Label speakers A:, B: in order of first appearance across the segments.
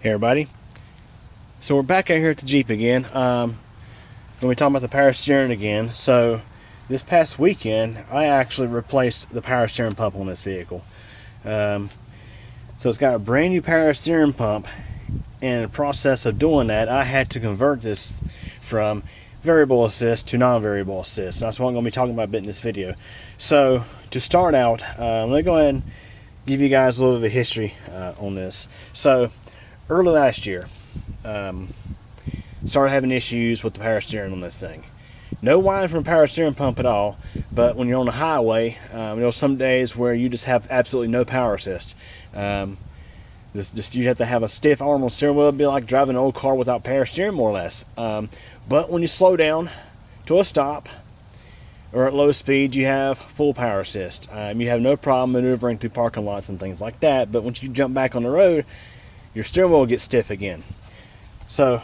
A: Hey everybody, so we're back out here at the Jeep again. When we talk about the power steering again, so this past weekend I actually replaced the power steering pump on this vehicle. So it's got a brand new power steering pump, and in the process of doing that I had to convert this from variable assist to non-variable assist. That's what I'm going to be talking about a bit in this video. So to start out, let me go ahead and give you guys a little bit of a history on this. So early last year, started having issues with the power steering on this thing. No whine from the power steering pump at all, but when you're on the highway, some days where you just have absolutely no power assist. You have to have a stiff arm on the steering wheel. It'd be like driving an old car without power steering, more or less. But when you slow down to a stop or at low speed, you have full power assist. You have no problem maneuvering through parking lots and things like that. But once you jump back on the road, your steering wheel gets stiff again. So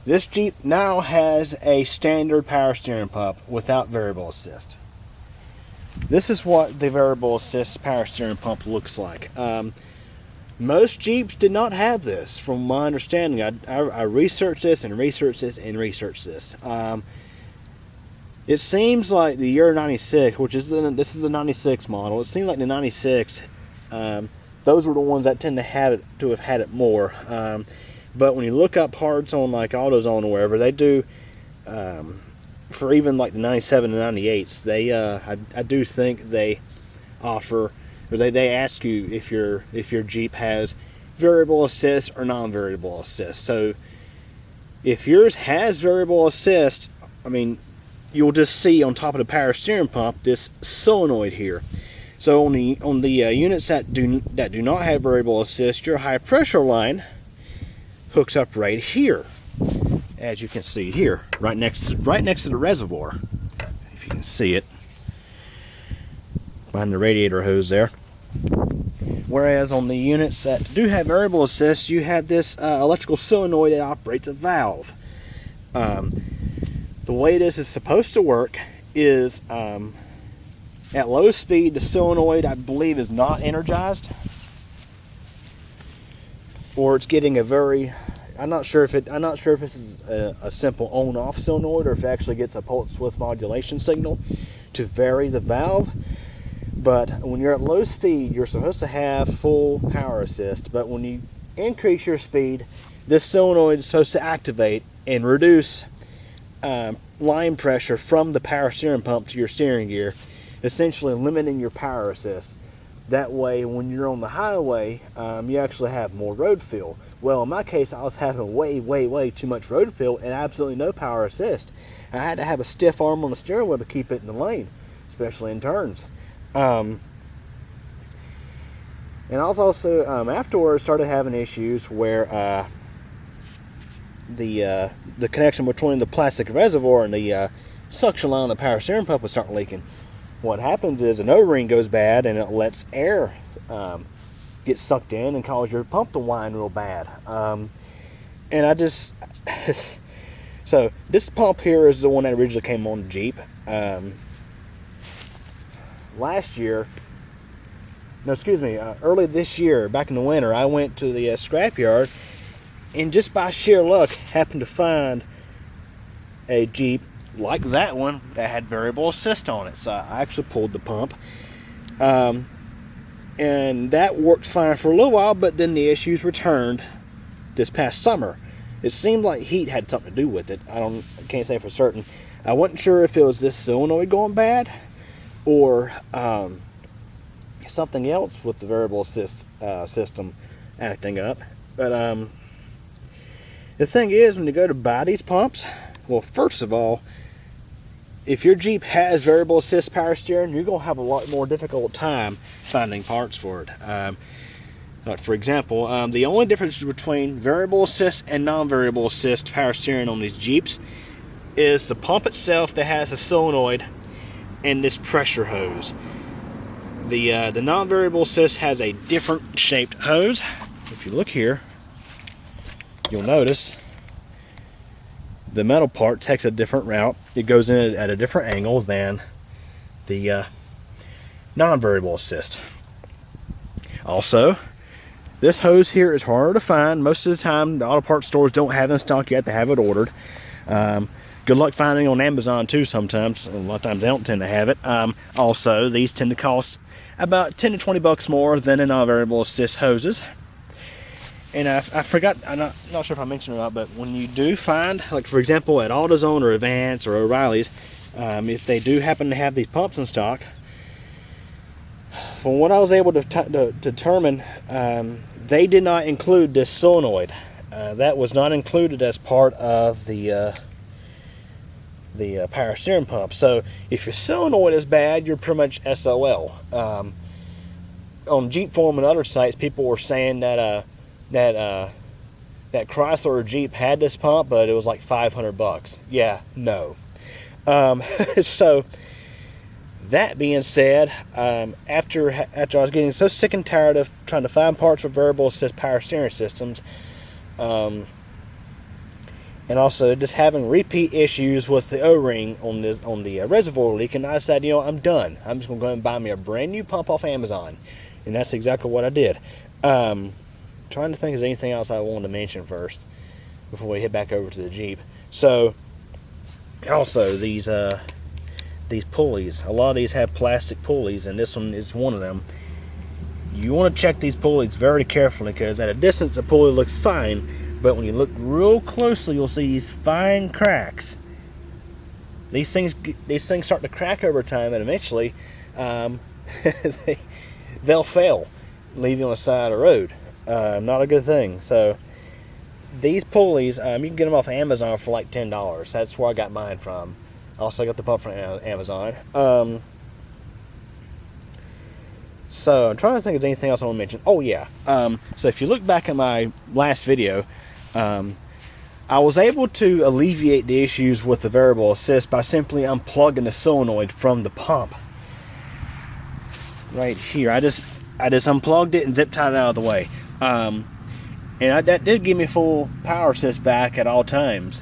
A: this Jeep now has a standard power steering pump without variable assist. This is what the variable assist power steering pump looks like. Most Jeeps did not have this, from my understanding. I researched this and researched this and researched this. It seems like the year 96, this is a 96 model. It seems like the 96, those were the ones that tend to have had it more. But when you look up parts on like AutoZone or wherever, they do, for even like the 97 and 98s, I do think they offer, or they ask you if your Jeep has variable assist or non-variable assist. So if yours has variable assist, I mean, you'll just see on top of the power steering pump this solenoid here. So on the units that do not have variable assist, your high pressure line hooks up right here, as you can see here, right next to the reservoir. If you can see it behind the radiator hose there. Whereas on the units that do have variable assist, you have this electrical solenoid that operates a valve. The way this is supposed to work is at low speed, the solenoid, I believe, is not energized, or it's getting a very, I'm not sure if this is a simple on-off solenoid, or if it actually gets a pulse width modulation signal to vary the valve. But when you're at low speed, you're supposed to have full power assist. But when you increase your speed, this solenoid is supposed to activate and reduce line pressure from the power steering pump to your steering gear, essentially limiting your power assist. That way, when you're on the highway, you actually have more road feel. Well, in my case, I was having way too much road feel and absolutely no power assist. I had to have a stiff arm on the steering wheel to keep it in the lane, especially in turns. And I was also afterwards started having issues where the connection between the plastic reservoir and the suction line on the power steering pump was starting leaking. What happens is an O-ring goes bad and it lets air get sucked in and cause your pump to whine real bad. And I just so this pump here is the one that originally came on the Jeep. Early this year, back in the winter, I went to the scrapyard and just by sheer luck happened to find a Jeep like that one that had variable assist on it. So I actually pulled the pump, and that worked fine for a little while, but then the issues returned this past summer. It seemed like heat had something to do with it. I can't say for certain. I wasn't sure if it was this solenoid going bad or something else with the variable assist system acting up. But the thing is, when you go to buy these pumps, well, first of all, if your Jeep has variable assist power steering, you're going to have a lot more difficult time finding parts for it. Like for example, the only difference between variable assist and non-variable assist power steering on these Jeeps is the pump itself that has a solenoid and this pressure hose. The non-variable assist has a different shaped hose. If you look here, you'll notice the metal part takes a different route. It goes in at a different angle than the non-variable assist. Also, This hose here is harder to find. Most of the time, the auto parts stores don't have it in stock. You have to have it ordered. Good luck finding it on Amazon too sometimes. A lot of times they don't tend to have it. Also, these tend to cost about 10 to 20 bucks more than the non-variable assist hoses. And I forgot, I'm not sure if I mentioned it or not, but when you do find, like for example at AutoZone or Advance or O'Reilly's, if they do happen to have these pumps in stock, from what I was able to determine, they did not include this solenoid. That was not included as part of the power steering pump. So if your solenoid is bad, you're pretty much SOL. On Jeep Forum and other sites, people were saying that that Chrysler or Jeep had this pump, but it was like 500 bucks. Yeah, no. So that being said, after I was getting so sick and tired of trying to find parts for variable assist power steering systems, and also just having repeat issues with the O-ring on the reservoir leak, and I decided, you know, I'm done. I'm just gonna go and buy me a brand new pump off Amazon, and that's exactly what I did. Trying to think of anything else I wanted to mention first before we head back over to the Jeep. So also these pulleys, a lot of these have plastic pulleys, and this one is one of them. You want to check these pulleys very carefully, because at a distance the pulley looks fine, but when you look real closely you'll see these fine cracks. These things start to crack over time, and eventually they'll fail, leave you on the side of the road. Not a good thing. So these pulleys, you can get them off Amazon for like $10. That's where I got mine from. Also got the pump from Amazon. So I'm trying to think if there's anything else I want to mention. Oh yeah. So if you look back at my last video, I was able to alleviate the issues with the variable assist by simply unplugging the solenoid from the pump. Right here, I just unplugged it and zip tied it out of the way. And that did give me full power assist back at all times.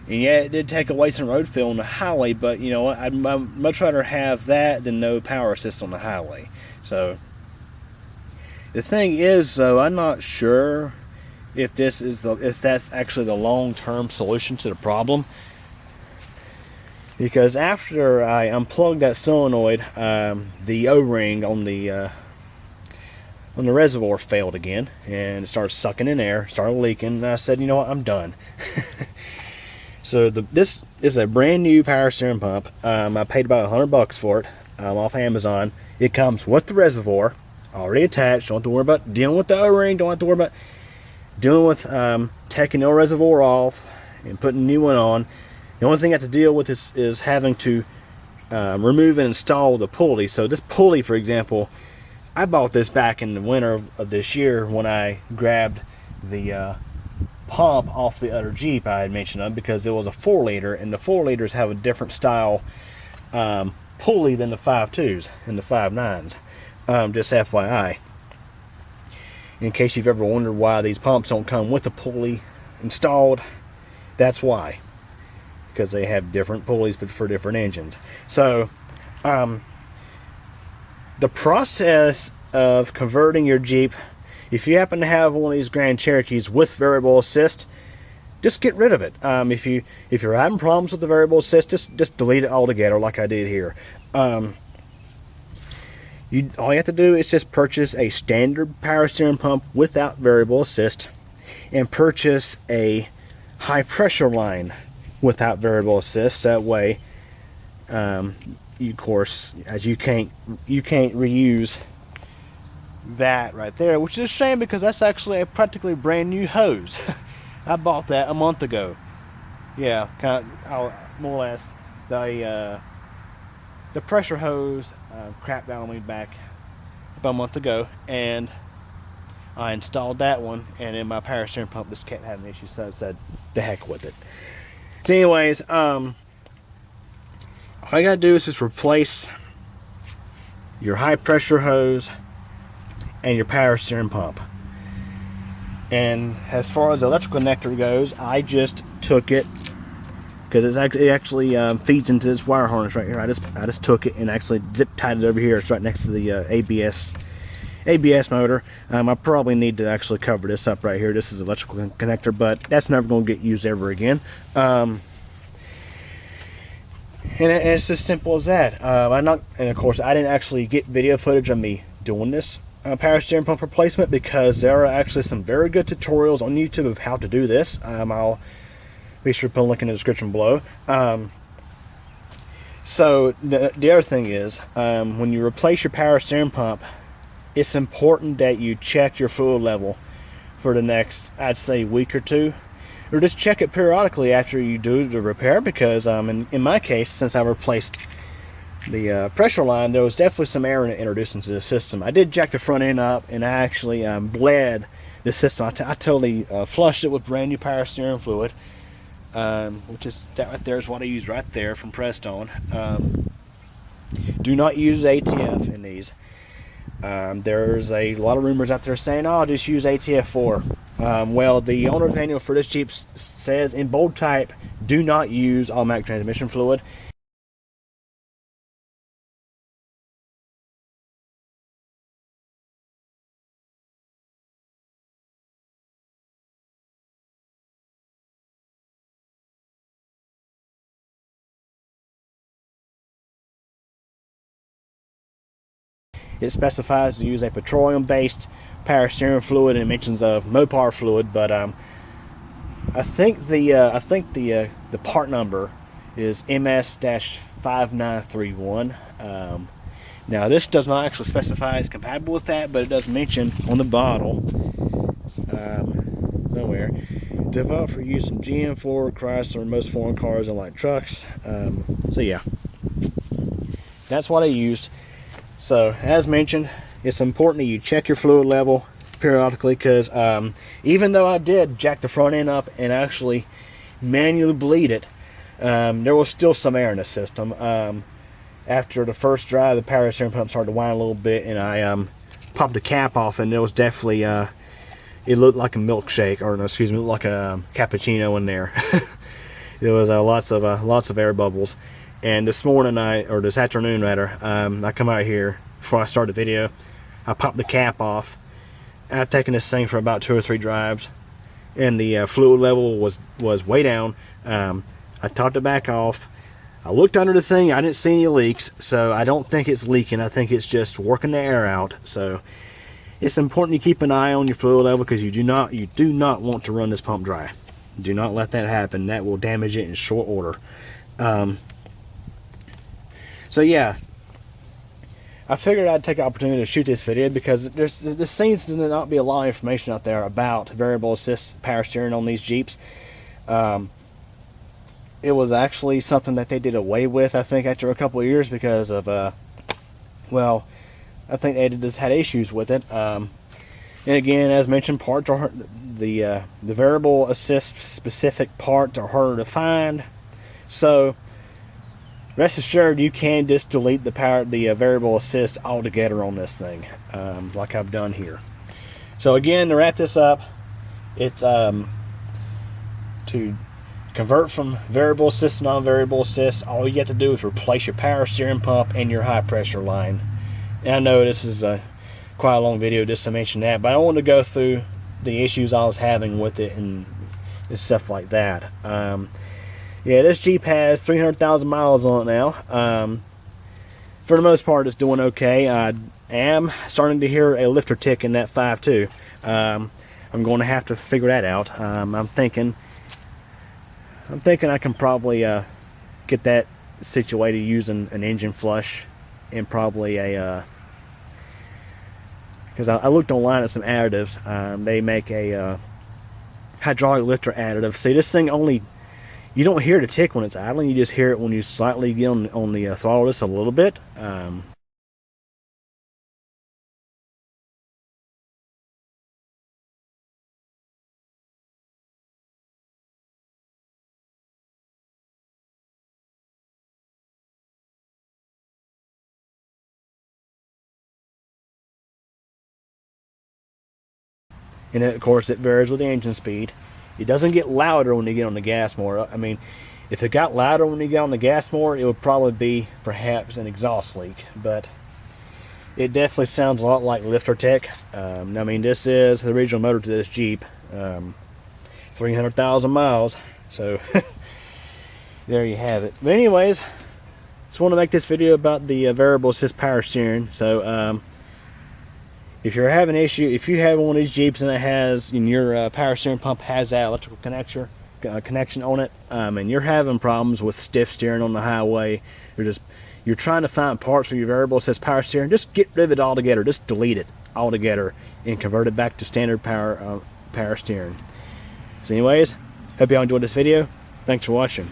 A: And yeah, it did take away some road fill on the highway, but you know what, I'd much rather have that than no power assist on the highway. So the thing is, though, I'm not sure if that's actually the long-term solution to the problem, because after I unplugged that solenoid, the O-ring on the reservoir failed again, and it started sucking in air, started leaking, and I said, you know what, I'm done. So this is a brand new power steering pump. I paid about $100 for it off Amazon. It comes with the reservoir already attached. Don't have to worry about dealing with the O-ring. Don't have to worry about dealing with taking the reservoir off and putting a new one on. The only thing I have to deal with is having to remove and install the pulley. So this pulley, for example, I bought this back in the winter of this year when I grabbed the pump off the other Jeep I had mentioned of, because it was a 4-liter, and the 4-liters have a different style pulley than the 5.2s and the 5.9s. Just FYI, in case you've ever wondered why these pumps don't come with a pulley installed, that's why, because they have different pulleys but for different engines. So the process of converting your Jeep, if you happen to have one of these Grand Cherokees with variable assist, just get rid of it. If you're having problems with the variable assist, just delete it altogether, like I did here. All you have to do is just purchase a standard power steering pump without variable assist, and purchase a high pressure line without variable assist. That way, of course, as you can't reuse that right there, which is a shame, because that's actually a practically brand new hose. I bought that a month ago. Yeah, kind of, more or less. The pressure hose crapped down on me back about a month ago, and I installed that one, and then my power steering pump just kept having issues, so I said, the heck with it. So anyways, all you gotta do is just replace your high pressure hose and your power steering pump. And as far as the electrical connector goes, I just took it, because it actually feeds into this wire harness right here. I just took it and actually zip tied it over here. It's right next to the ABS ABS motor. I probably need to actually cover this up right here. This is electrical connector, but that's never going to get used ever again. And it's as simple as that. And of course, I didn't actually get video footage of me doing this power steering pump replacement, because there are actually some very good tutorials on YouTube of how to do this. I'll be sure to put a link in the description below. So the other thing is, when you replace your power steering pump, it's important that you check your fluid level for the next, I'd say, week or two, or just check it periodically after you do the repair, because in my case, since I replaced the pressure line, there was definitely some air introduced into the system. I did jack the front end up, and I actually bled the system. I totally flushed it with brand new power steering fluid, which is that right there is what I used right there from Prestone. Do not use ATF in these. There's a lot of rumors out there saying, oh, just use ATF4. Well, the owner's manual for this Jeep says in bold type, do not use automatic transmission fluid. It specifies to use a petroleum-based power steering fluid, and it mentions Mopar fluid, but I think the part number is MS-5931. Now this does not actually specify it's compatible with that, but it does mention on the bottle nowhere, developed for use in GM, Ford, Chrysler, and most foreign cars and light trucks. So yeah, that's what I used. So, as mentioned, it's important that you check your fluid level periodically, because even though I did jack the front end up and actually manually bleed it, there was still some air in the system. After the first dry, the power steering pump started to whine a little bit, and I popped the cap off, and there was definitely, it looked like a milkshake, or no, excuse me, looked like a cappuccino in there. There was lots of air bubbles. And this morning, or this afternoon rather, I come out here before I start the video. I popped the cap off. I've taken this thing for about 2 or 3 drives, and the fluid level was way down. I topped it back off. I looked under the thing. I didn't see any leaks, so I don't think it's leaking. I think it's just working the air out. So it's important you keep an eye on your fluid level, because you do not want to run this pump dry. Do not let that happen. That will damage it in short order. So yeah, I figured I'd take the opportunity to shoot this video, because there seems to not be a lot of information out there about variable assist power steering on these Jeeps. It was actually something that they did away with, I think, after a couple of years, because of, well, I think they just had issues with it. And again, as mentioned, parts are the variable assist specific parts are harder to find. So rest assured, you can just delete the variable assist altogether on this thing, like I've done here. So again, to wrap this up, it's to convert from variable assist to non-variable assist. All you have to do is replace your power steering pump and your high pressure line. And I know this is quite a long video just to mention that, but I wanted to go through the issues I was having with it and stuff like that. Yeah, this Jeep has 300,000 miles on it now. For the most part, it's doing okay. I am starting to hear a lifter tick in that 5.2. I'm going to have to figure that out. I'm thinking I can probably get that situated using an engine flush and probably a because I looked online at some additives. They make a hydraulic lifter additive. See, this thing only, you don't hear the tick when it's idling, you just hear it when you slightly get on the throttle just a little bit. And then, of course, it varies with the engine speed. It doesn't get louder when you get on the gas more. I mean, if it got louder when you got on the gas more, it would probably be perhaps an exhaust leak. But It definitely sounds a lot like Lifter Tech. I mean, this is the original motor to this Jeep. 300,000 miles. So there you have it. But anyways, just want to make this video about the variable assist power steering. So if you're having an issue, if you have one of these Jeeps and it has, and your power steering pump has that electrical connection on it, and you're having problems with stiff steering on the highway, you're trying to find parts for your variable assist power steering, just get rid of it altogether. Just delete it altogether and convert it back to standard power steering. So anyways, hope y'all enjoyed this video. Thanks for watching.